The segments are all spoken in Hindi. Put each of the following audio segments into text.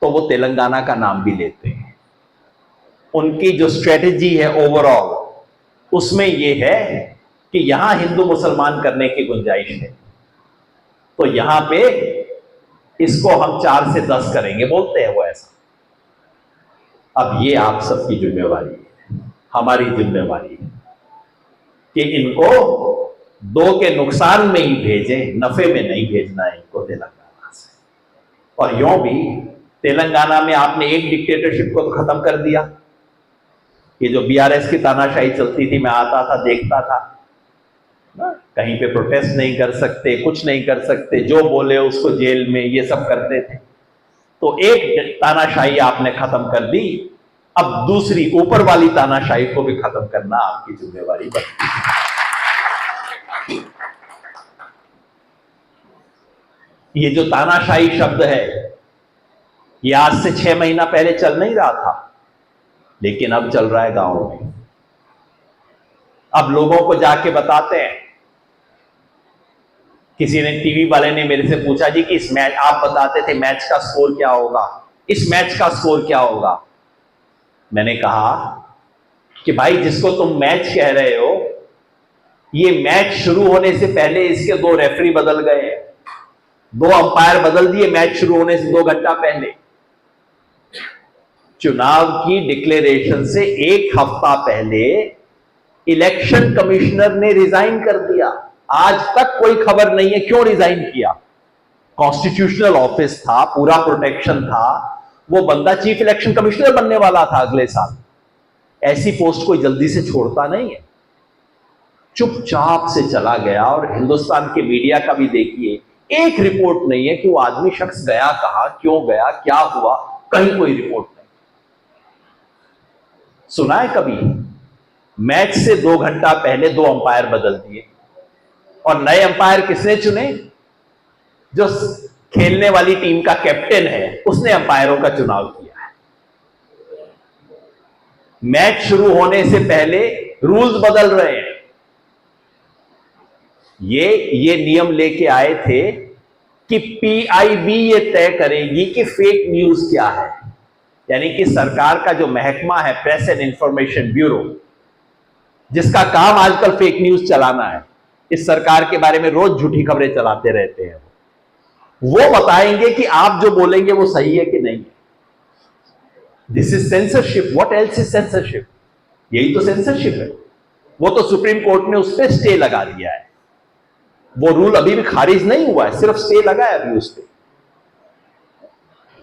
तो वो तेलंगाना का नाम भी लेते हैं। उनकी जो स्ट्रेटेजी है ओवरऑल, उसमें ये है कि यहां हिंदू मुसलमान करने की गुंजाइश है, तो यहां पे इसको हम 4 से 10 करेंगे, बोलते हैं वो ऐसा। अब ये आप सबकी जिम्मेवारी है, हमारी जिम्मेवारी है कि इनको 2 के नुकसान में ही भेजें, नफे में नहीं भेजना है इनको तेलंगाना से। और यूं भी तेलंगाना में आपने एक डिक्टेटरशिप को तो खत्म कर दिया। ये जो बीआरएस की तानाशाही चलती थी, मैं आता था, देखता था, कहीं पे प्रोटेस्ट नहीं कर सकते, कुछ नहीं कर सकते, जो बोले उसको जेल में, ये सब करते थे। तो एक तानाशाही आपने खत्म कर दी, अब दूसरी ऊपर वाली तानाशाही को भी खत्म करना आपकी जिम्मेवारी बनती है। ये जो तानाशाही शब्द है, ये आज से 6 महीना पहले चल नहीं रहा था, लेकिन अब चल रहा है गांवों में। अब लोगों को जाके बताते हैं। किसी ने, टीवी वाले ने मेरे से पूछा, जी कि इस मैच, आप बताते थे मैच का स्कोर क्या होगा, इस मैच का स्कोर क्या होगा। मैंने कहा कि भाई, जिसको तुम मैच कह रहे हो, ये मैच शुरू होने से पहले इसके 2 रेफरी बदल गए, 2 अंपायर बदल दिए मैच शुरू होने से 2 घंटा पहले। चुनाव की डिक्लेरेशन से 1 हफ्ता पहले इलेक्शन कमिश्नर ने रिजाइन कर दिया। आज तक कोई खबर नहीं है क्यों रिजाइन किया। कॉन्स्टिट्यूशनल ऑफिस था, पूरा प्रोटेक्शन था, वो बंदा चीफ इलेक्शन कमिश्नर बनने वाला था अगले साल। ऐसी पोस्ट कोई जल्दी से छोड़ता नहीं है, चुपचाप से चला गया। और हिंदुस्तान के मीडिया का भी देखिए, एक रिपोर्ट नहीं है कि वो आदमी शख्स गया कहां, क्यों गया, क्या हुआ, कहीं कोई रिपोर्ट नहीं। सुना है कभी मैच से 2 घंटा पहले 2 अंपायर बदल दिए? और नए अंपायर किसने चुने? जो खेलने वाली टीम का कैप्टन है, उसने अंपायरों का चुनाव किया है। मैच शुरू होने से पहले रूल्स बदल रहे हैं। ये नियम लेके आए थे कि पीआईबी ये तय करेगी कि फेक न्यूज क्या है, यानी कि सरकार का जो महकमा है, प्रेस एंड इंफॉर्मेशन ब्यूरो, जिसका काम आजकल फेक न्यूज चलाना है, इस सरकार के बारे में रोज झूठी खबरें चलाते रहते हैं, वो बताएंगे कि आप जो बोलेंगे वो सही है कि नहीं है। This is censorship, what else is censorship? यही तो सेंसरशिप है। वो तो सुप्रीम कोर्ट ने उस पर स्टे लगा दिया है, वो रूल अभी भी खारिज नहीं हुआ है, सिर्फ स्टे लगा है अभी उस पर।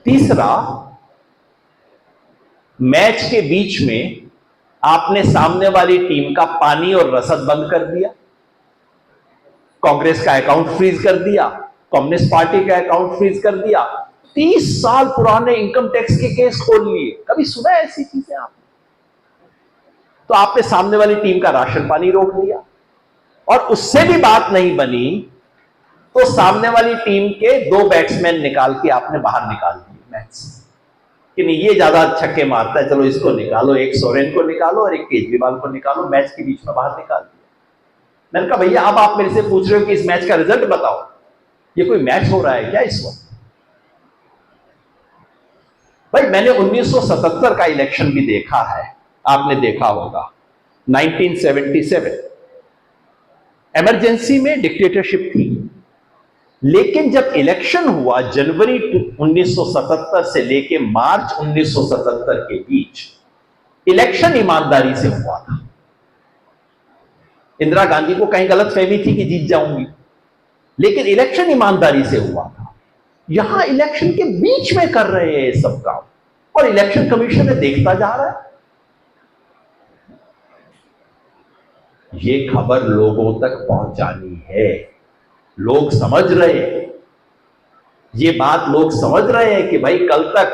तीसरा, मैच के बीच में आपने सामने वाली टीम का पानी और रसद बंद कर दिया, कांग्रेस का अकाउंट फ्रीज कर दिया, कम्युनिस्ट पार्टी का अकाउंट फ्रीज कर दिया, 30 साल पुराने इनकम टैक्स के केस खोल लिए। कभी सुना है ऐसी चीजें आपने? तो आपने सामने वाली टीम का राशन पानी रोक दिया, और उससे भी बात नहीं बनी तो सामने वाली टीम के 2 बैट्समैन निकाल के आपने बाहर निकाल दिए मैच से, कि नहीं ये ज्यादा छक्के मारता है, चलो इसको निकालो, एक सोरेन को निकालो और एक केजरीवाल को निकालो, मैच के बीच में बाहर निकाल दिया। मैंने कहा भैया, अब आप मेरे से पूछ रहे हो कि इस मैच का रिजल्ट बताओ, ये कोई मैच हो रहा है क्या इस वक्त? भाई, मैंने 1977 का इलेक्शन भी देखा है, आपने देखा होगा, 1977 इमरजेंसी में डिक्टेटरशिप थी, लेकिन जब इलेक्शन हुआ जनवरी 1977 से लेके मार्च 1977 के बीच, इलेक्शन ईमानदारी से हुआ था। इंदिरा गांधी को कहीं गलतफहमी थी कि जीत जाऊंगी, लेकिन इलेक्शन ईमानदारी से हुआ था। यहां इलेक्शन के बीच में कर रहे हैं ये सब काम, और इलेक्शन कमीशन ने देखता जा रहा है। ये खबर लोगों तक पहुंचानी है, लोग समझ रहे हैं, ये बात लोग समझ रहे हैं कि भाई कल तक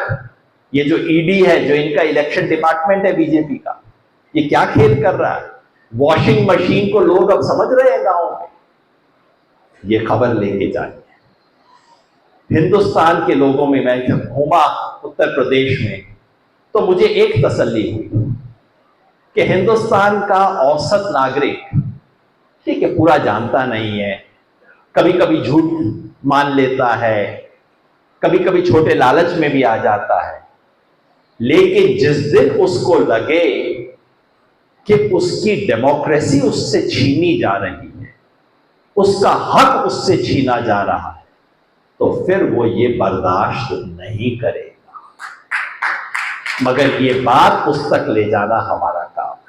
ये जो ईडी है, जो इनका इलेक्शन डिपार्टमेंट है बीजेपी का, ये क्या खेल कर रहा है। वॉशिंग मशीन को लोग अब समझ रहे हैं गांव में। ये खबर लेके जानी है हिंदुस्तान के लोगों में। मैं जब घूमा उत्तर प्रदेश में, तो मुझे एक तसल्ली हुई कि हिंदुस्तान का औसत नागरिक, ठीक है, पूरा जानता नहीं है, कभी कभी झूठ मान लेता है, कभी कभी छोटे लालच में भी आ जाता है, लेकिन जिस दिन उसको लगे कि उसकी डेमोक्रेसी उससे छीनी जा रही है, उसका हक उससे छीना जा रहा है, तो फिर वो ये बर्दाश्त नहीं करेगा। मगर ये बात उस तक ले जाना हमारा काम है।